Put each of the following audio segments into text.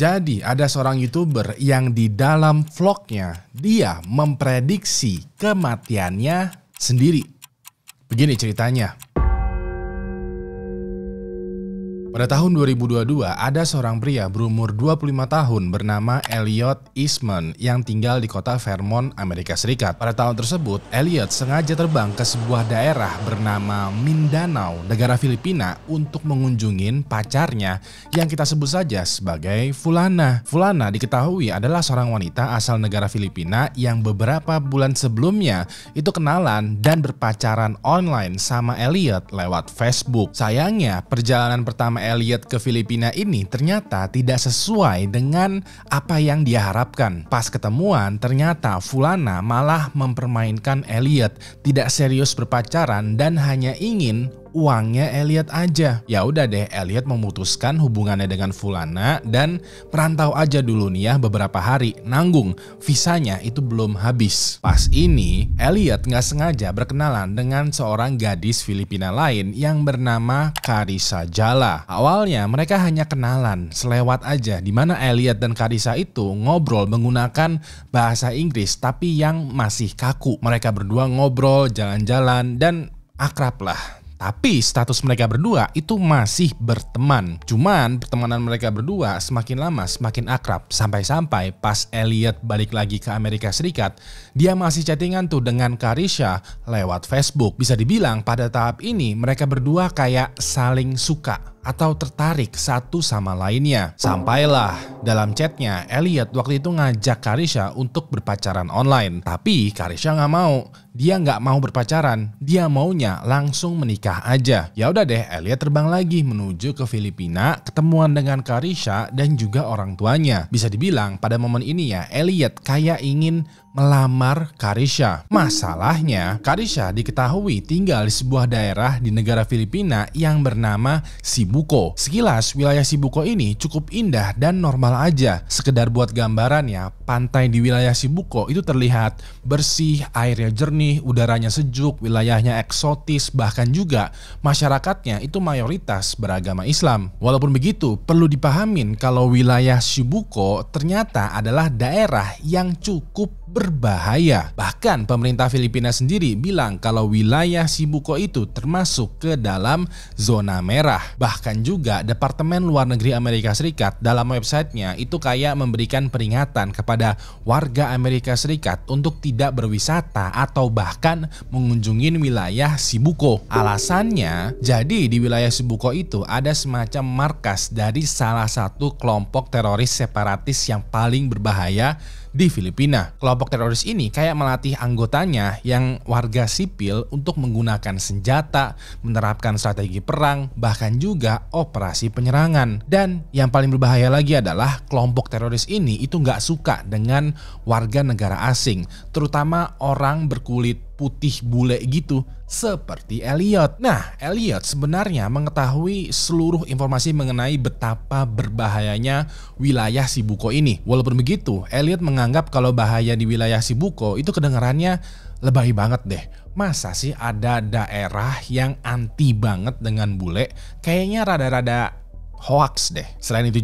Jadi ada seorang YouTuber yang di dalam vlognya dia memprediksi kematiannya sendiri. Begini ceritanya. Pada tahun 2022, ada seorang pria berumur 25 tahun bernama Elliot Eastman yang tinggal di kota Vermont, Amerika Serikat. Pada tahun tersebut, Elliot sengaja terbang ke sebuah daerah bernama Mindanao, negara Filipina, untuk mengunjungi pacarnya yang kita sebut saja sebagai Fulana. Fulana diketahui adalah seorang wanita asal negara Filipina yang beberapa bulan sebelumnya itu kenalan dan berpacaran online sama Elliot lewat Facebook. Sayangnya, perjalanan pertama Elliot ke Filipina ini ternyata tidak sesuai dengan apa yang dia harapkan. Pas ketemuan, ternyata Fulana malah mempermainkan Elliot, tidak serius berpacaran dan hanya ingin uangnya Elliot aja. Ya udah deh, Elliot memutuskan hubungannya dengan Fulana dan perantau aja dulu nih ya beberapa hari, nanggung visanya itu belum habis. Pas ini Elliot nggak sengaja berkenalan dengan seorang gadis Filipina lain yang bernama Carissa Jala. Awalnya mereka hanya kenalan selewat aja, dimana Elliot dan Carissa itu ngobrol menggunakan bahasa Inggris tapi yang masih kaku. Mereka berdua ngobrol, jalan-jalan dan akrab lah. Tapi status mereka berdua itu masih berteman. Cuman pertemanan mereka berdua semakin lama semakin akrab. Sampai-sampai pas Elliot balik lagi ke Amerika Serikat, dia masih chattingan tuh dengan Carissa lewat Facebook. Bisa dibilang pada tahap ini mereka berdua kayak saling suka atau tertarik satu sama lainnya. Sampailah dalam chatnya Elliot waktu itu ngajak Carissa untuk berpacaran online. Tapi Carissa nggak mau. Dia nggak mau berpacaran. Dia maunya langsung menikah aja. Ya udah deh, Elliot terbang lagi menuju ke Filipina, ketemuan dengan Carissa dan juga orang tuanya. Bisa dibilang pada momen ini ya Elliot kayak ingin melamar Carissa. Masalahnya, Carissa diketahui tinggal di sebuah daerah di negara Filipina yang bernama Sibuco. Sekilas wilayah Sibuco ini cukup indah dan normal aja. Sekedar buat gambaran ya, pantai di wilayah Sibuco itu terlihat bersih, airnya jernih, udaranya sejuk, wilayahnya eksotis, bahkan juga masyarakatnya itu mayoritas beragama Islam. Walaupun begitu, perlu dipahamin kalau wilayah Sibuco ternyata adalah daerah yang cukup berbahaya. Bahkan pemerintah Filipina sendiri bilang kalau wilayah Sibuco itu termasuk ke dalam zona merah. Bahkan juga Departemen Luar Negeri Amerika Serikat dalam websitenya itu kayak memberikan peringatan kepada warga Amerika Serikat untuk tidak berwisata atau bahkan mengunjungi wilayah Sibuco. Alasannya, jadi di wilayah Sibuco itu ada semacam markas dari salah satu kelompok teroris separatis yang paling berbahaya di Filipina. Kelompok teroris ini kayak melatih anggotanya yang warga sipil untuk menggunakan senjata, menerapkan strategi perang, bahkan juga operasi penyerangan. Dan yang paling berbahaya lagi adalah kelompok teroris ini itu nggak suka dengan warga negara asing, terutama orang berkulit putih bule gitu seperti Elliot. Nah, Elliot sebenarnya mengetahui seluruh informasi mengenai betapa berbahayanya wilayah Sibuco ini. Walaupun begitu, Elliot menganggap kalau bahaya di wilayah Sibuco itu kedengarannya lebay banget deh. Masa sih ada daerah yang anti banget dengan bule? Kayaknya rada-rada hoax deh. Selain itu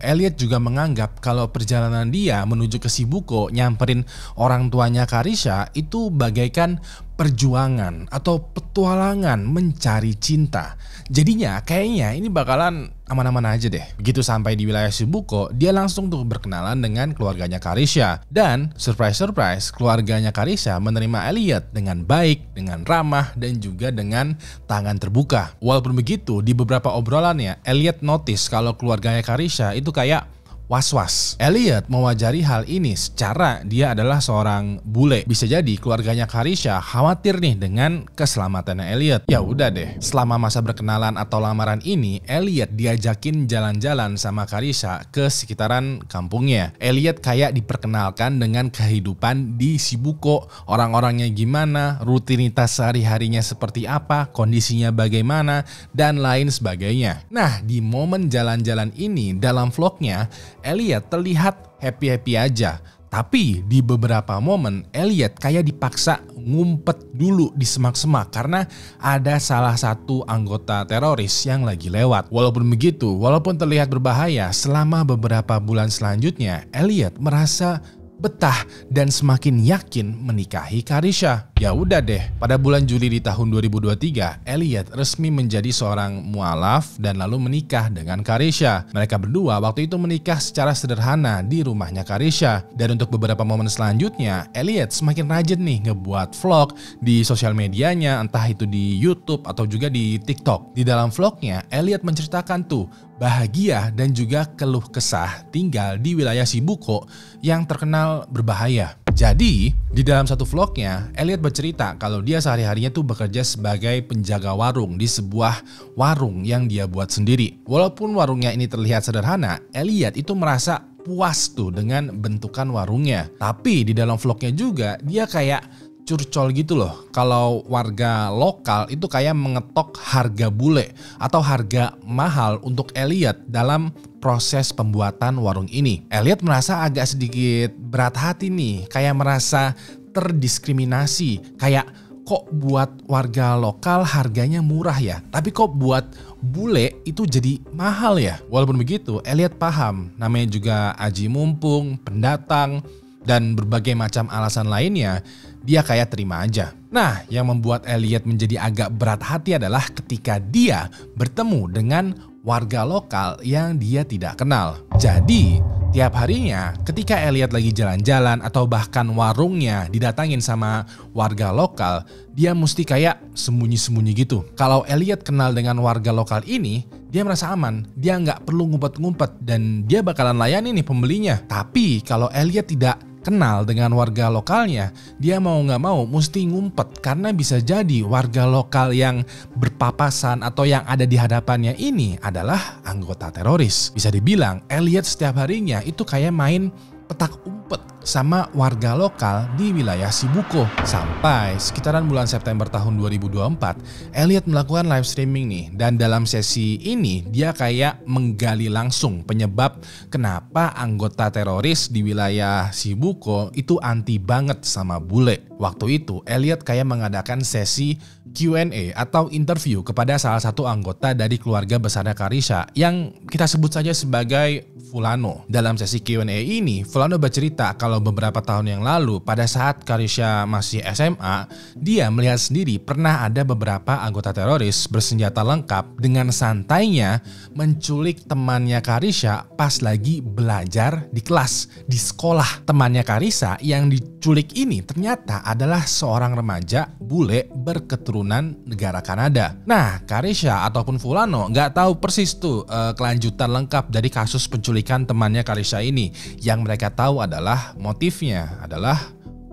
Elliot juga menganggap kalau perjalanan dia menuju ke Sibuco nyamperin orang tuanya Carissa itu bagaikan perjuangan atau petualangan mencari cinta. Jadinya kayaknya ini bakalan aman-aman aja deh. Begitu sampai di wilayah Sibuco, dia langsung tuh berkenalan dengan keluarganya Carissa. Dan surprise, keluarganya Carissa menerima Elliot dengan baik, dengan ramah, dan juga dengan tangan terbuka. Walaupun begitu, di beberapa obrolannya, Elliot notice kalau keluarganya Carissa itu kayak was-was. Elliot mewajari hal ini secara dia adalah seorang bule. Bisa jadi keluarganya Carissa khawatir nih dengan keselamatannya Elliot. Ya udah deh, selama masa berkenalan atau lamaran ini, Elliot diajakin jalan-jalan sama Carissa ke sekitaran kampungnya. Elliot kayak diperkenalkan dengan kehidupan di Sibuco, orang-orangnya gimana, rutinitas sehari-harinya seperti apa, kondisinya bagaimana, dan lain sebagainya. Nah, di momen jalan-jalan ini dalam vlognya, Elliot terlihat happy-happy aja. Tapi di beberapa momen Elliot kayak dipaksa ngumpet dulu di semak-semak karena ada salah satu anggota teroris yang lagi lewat. Walaupun begitu, walaupun terlihat berbahaya, selama beberapa bulan selanjutnya Elliot merasa betah dan semakin yakin menikahi Carisha. Ya udah deh, pada bulan Juli di tahun 2023, Elliot resmi menjadi seorang mualaf dan lalu menikah dengan Carisha. Mereka berdua waktu itu menikah secara sederhana di rumahnya Carisha. Dan untuk beberapa momen selanjutnya, Elliot semakin rajin nih ngebuat vlog di sosial medianya, entah itu di YouTube atau juga di TikTok. Di dalam vlognya, Elliot menceritakan tuh bahagia dan juga keluh kesah tinggal di wilayah Shibuko yang terkenal berbahaya. Jadi, di dalam satu vlognya, Elliot bercerita kalau dia sehari-harinya tuh bekerja sebagai penjaga warung di sebuah warung yang dia buat sendiri. Walaupun warungnya ini terlihat sederhana, Elliot itu merasa puas tuh dengan bentukan warungnya. Tapi di dalam vlognya juga, dia kayak curcol gitu loh, kalau warga lokal itu kayak mengetok harga bule atau harga mahal untuk Elliot dalam proses pembuatan warung ini. Elliot merasa agak sedikit berat hati nih, kayak merasa terdiskriminasi, kayak kok buat warga lokal harganya murah ya, tapi kok buat bule itu jadi mahal ya. Walaupun begitu, Elliot paham, namanya juga aji mumpung, pendatang, dan berbagai macam alasan lainnya, dia kayak terima aja. Nah, yang membuat Elliot menjadi agak berat hati adalah ketika dia bertemu dengan warga lokal yang dia tidak kenal. Jadi, tiap harinya ketika Elliot lagi jalan-jalan atau bahkan warungnya didatangin sama warga lokal, dia mesti kayak sembunyi-sembunyi gitu. Kalau Elliot kenal dengan warga lokal ini, dia merasa aman, dia nggak perlu ngumpet-ngumpet dan dia bakalan layani nih pembelinya. Tapi kalau Elliot tidak kenal dengan warga lokalnya, dia mau nggak mau mesti ngumpet karena bisa jadi warga lokal yang berpapasan atau yang ada di hadapannya ini adalah anggota teroris. Bisa dibilang Elliot setiap harinya itu kayak main petak umpet sama warga lokal di wilayah Shibuko. Sampai sekitaran bulan September tahun 2024, Elliot melakukan live streaming nih, dan dalam sesi ini dia kayak menggali langsung penyebab kenapa anggota teroris di wilayah Shibuko itu anti banget sama bule. Waktu itu Elliot kayak mengadakan sesi Q&A atau interview kepada salah satu anggota dari keluarga besarnya Carisha yang kita sebut saja sebagai Fulano. Dalam sesi Q&A ini, Fulano bercerita kalau beberapa tahun yang lalu pada saat Carisha masih SMA, dia melihat sendiri pernah ada beberapa anggota teroris bersenjata lengkap dengan santainya menculik temannya Carisha pas lagi belajar di kelas, di sekolah. Temannya Carisha yang diculik ini ternyata adalah seorang remaja bule berketurunan negara Kanada. Nah, Carisha ataupun Fulano nggak tahu persis tuh kelanjutan lengkap dari kasus penculikan temannya Carisha ini. Yang mereka tahu adalah motifnya adalah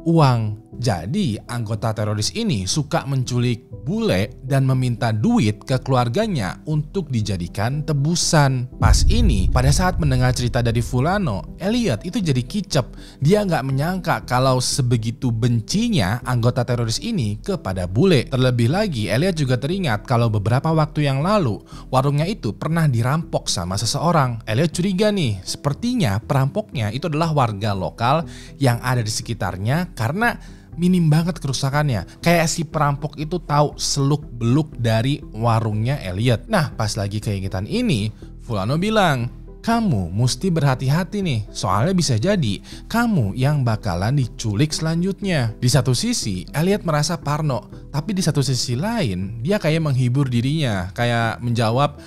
uang. Jadi anggota teroris ini suka menculik bule dan meminta duit ke keluarganya untuk dijadikan tebusan. Pas ini, pada saat mendengar cerita dari Fulano, Elliot itu jadi kicep. Dia nggak menyangka kalau sebegitu bencinya anggota teroris ini kepada bule. Terlebih lagi, Elliot juga teringat kalau beberapa waktu yang lalu warungnya itu pernah dirampok sama seseorang. Elliot curiga nih, sepertinya perampoknya itu adalah warga lokal yang ada di sekitarnya karena minim banget kerusakannya. Kayak si perampok itu tahu seluk-beluk dari warungnya Elliot. Nah, pas lagi keingetan ini, Fulano bilang, kamu mesti berhati-hati nih, soalnya bisa jadi kamu yang bakalan diculik selanjutnya. Di satu sisi, Elliot merasa parno, tapi di satu sisi lain, dia kayak menghibur dirinya, kayak menjawab,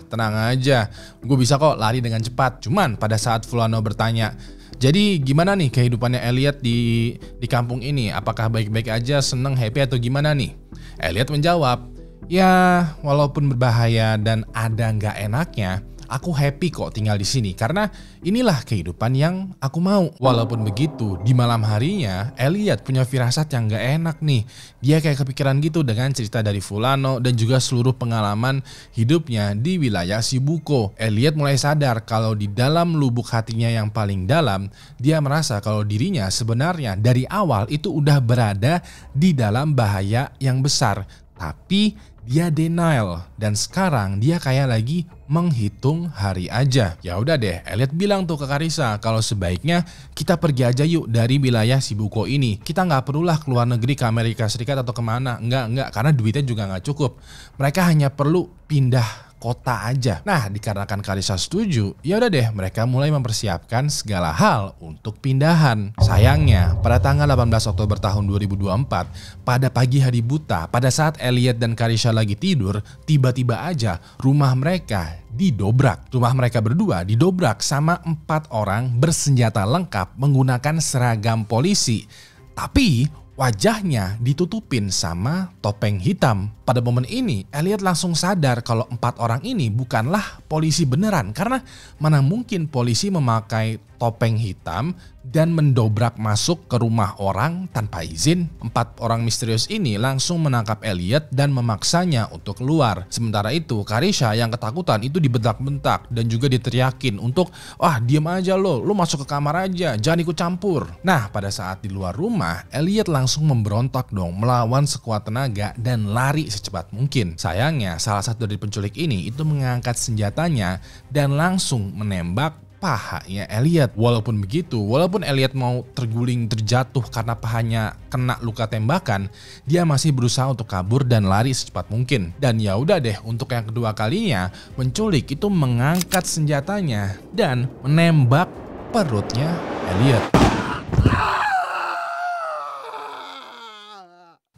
tenang aja, gue bisa kok lari dengan cepat. Cuman pada saat Fulano bertanya, jadi gimana nih kehidupannya Elliot di kampung ini? Apakah baik-baik aja, seneng, happy atau gimana nih? Elliot menjawab, ya walaupun berbahaya dan ada nggak enaknya, aku happy kok tinggal di sini karena inilah kehidupan yang aku mau. Walaupun begitu, di malam harinya Elliot punya firasat yang gak enak nih. Dia kayak kepikiran gitu dengan cerita dari Fulano dan juga seluruh pengalaman hidupnya di wilayah Shibuko. Elliot mulai sadar kalau di dalam lubuk hatinya yang paling dalam, dia merasa kalau dirinya sebenarnya dari awal itu udah berada di dalam bahaya yang besar. Tapi dia denial dan sekarang dia kayak lagi menghitung hari aja. Ya udah deh, Elliot bilang tuh ke Carissa kalau sebaiknya kita pergi aja yuk dari wilayah Shibuko ini. Kita nggak perlulah keluar negeri ke Amerika Serikat atau kemana. Enggak, karena duitnya juga nggak cukup. Mereka hanya perlu pindah kota aja. Nah, dikarenakan Carissa setuju, ya udah deh mereka mulai mempersiapkan segala hal untuk pindahan. Sayangnya, pada tanggal 18 Oktober tahun 2024, pada pagi hari buta, pada saat Elliot dan Carissa lagi tidur, tiba-tiba aja rumah mereka didobrak. Rumah mereka berdua didobrak sama 4 orang bersenjata lengkap menggunakan seragam polisi. Tapi wajahnya ditutupin sama topeng hitam. Pada momen ini, Elliot langsung sadar kalau 4 orang ini bukanlah polisi beneran. Karena mana mungkin polisi memakai topeng hitam dan mendobrak masuk ke rumah orang tanpa izin. 4 orang misterius ini langsung menangkap Elliot dan memaksanya untuk keluar. Sementara itu, Carissa yang ketakutan itu dibentak-bentak dan juga diteriakin untuk, "Wah, diem aja lo masuk ke kamar aja, jangan ikut campur." Nah, pada saat di luar rumah, Elliot langsung memberontak dong, melawan sekuat tenaga dan lari secepat mungkin. Sayangnya, salah satu dari penculik ini itu mengangkat senjatanya dan langsung menembak pahanya Elliot. Walaupun begitu, walaupun Elliot mau terguling terjatuh karena pahanya kena luka tembakan, dia masih berusaha untuk kabur dan lari secepat mungkin. Dan ya udah deh, untuk yang kedua kalinya, penculik itu mengangkat senjatanya dan menembak perutnya Elliot.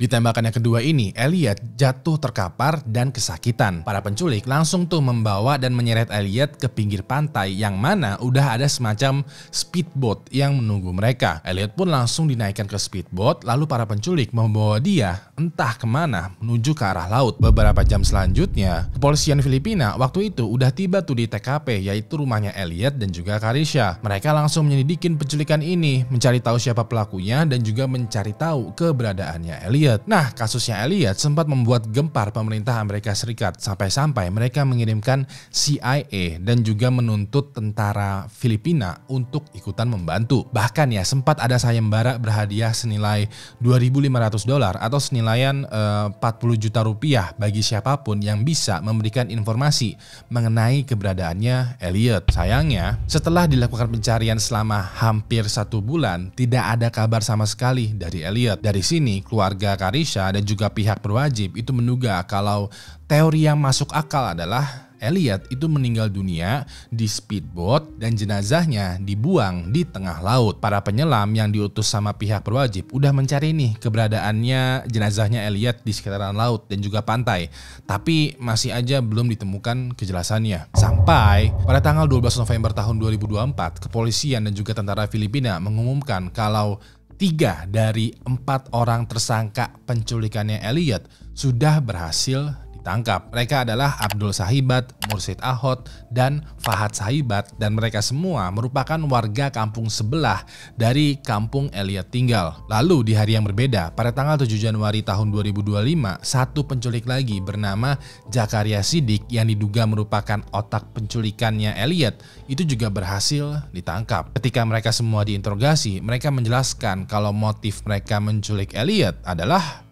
Di tembakan yang kedua ini, Elliot jatuh terkapar dan kesakitan. Para penculik langsung tuh membawa dan menyeret Elliot ke pinggir pantai yang mana udah ada semacam speedboat yang menunggu mereka. Elliot pun langsung dinaikkan ke speedboat, lalu para penculik membawa dia entah kemana menuju ke arah laut. Beberapa jam selanjutnya, kepolisian Filipina waktu itu udah tiba tuh di TKP, yaitu rumahnya Elliot dan juga Carissa. Mereka langsung menyelidikin penculikan ini, mencari tahu siapa pelakunya dan juga mencari tahu keberadaannya Elliot. Nah, kasusnya Elliot sempat membuat gempar pemerintah Amerika Serikat sampai-sampai mereka mengirimkan CIA dan juga menuntut tentara Filipina untuk ikutan membantu. Bahkan ya sempat ada sayembara berhadiah senilai $2.500 atau senilaian 40 juta rupiah bagi siapapun yang bisa memberikan informasi mengenai keberadaannya Elliot. Sayangnya, setelah dilakukan pencarian selama hampir 1 bulan, tidak ada kabar sama sekali dari Elliot. Dari sini, keluarga Carissa dan juga pihak berwajib itu menduga kalau teori yang masuk akal adalah Elliot itu meninggal dunia di speedboat dan jenazahnya dibuang di tengah laut. Para penyelam yang diutus sama pihak berwajib udah mencari nih keberadaannya jenazahnya Elliot di sekitaran laut dan juga pantai. Tapi masih aja belum ditemukan kejelasannya. Sampai pada tanggal 12 November tahun 2024, kepolisian dan juga tentara Filipina mengumumkan kalau 3 dari 4 orang tersangka penculikannya Elliot sudah berhasil ditangkap. Mereka adalah Abdul Sahibat, Mursid Ahod, dan Fahad Sahibat, dan mereka semua merupakan warga kampung sebelah dari kampung Elliot tinggal. Lalu di hari yang berbeda, pada tanggal 7 Januari tahun 2025, satu penculik lagi bernama Zakaria Siddiq yang diduga merupakan otak penculikannya Elliot itu juga berhasil ditangkap. Ketika mereka semua diinterogasi, mereka menjelaskan kalau motif mereka menculik Elliot adalah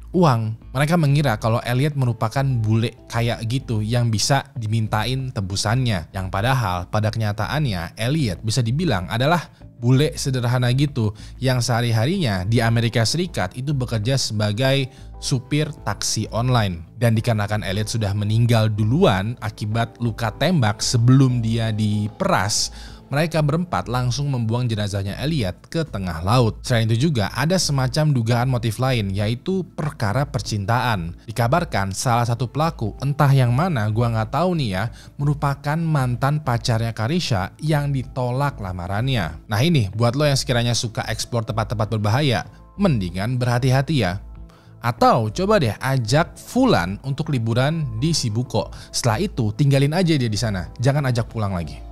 uang. Mereka mengira kalau Elliot merupakan bule kayak gitu yang bisa dimintain tebusannya. Yang padahal pada kenyataannya Elliot bisa dibilang adalah bule sederhana gitu yang sehari-harinya di Amerika Serikat itu bekerja sebagai supir taksi online. Dan dikarenakan Elliot sudah meninggal duluan akibat luka tembak sebelum dia diperas, mereka berempat langsung membuang jenazahnya Elliot ke tengah laut. Selain itu juga ada semacam dugaan motif lain, yaitu perkara percintaan. Dikabarkan salah satu pelaku, entah yang mana gua nggak tahu nih ya, merupakan mantan pacarnya Carissa yang ditolak lamarannya. Nah ini buat lo yang sekiranya suka eksplor tempat-tempat berbahaya, mendingan berhati-hati ya. Atau coba deh ajak Fulan untuk liburan di Shibuko. Setelah itu tinggalin aja dia di sana, jangan ajak pulang lagi.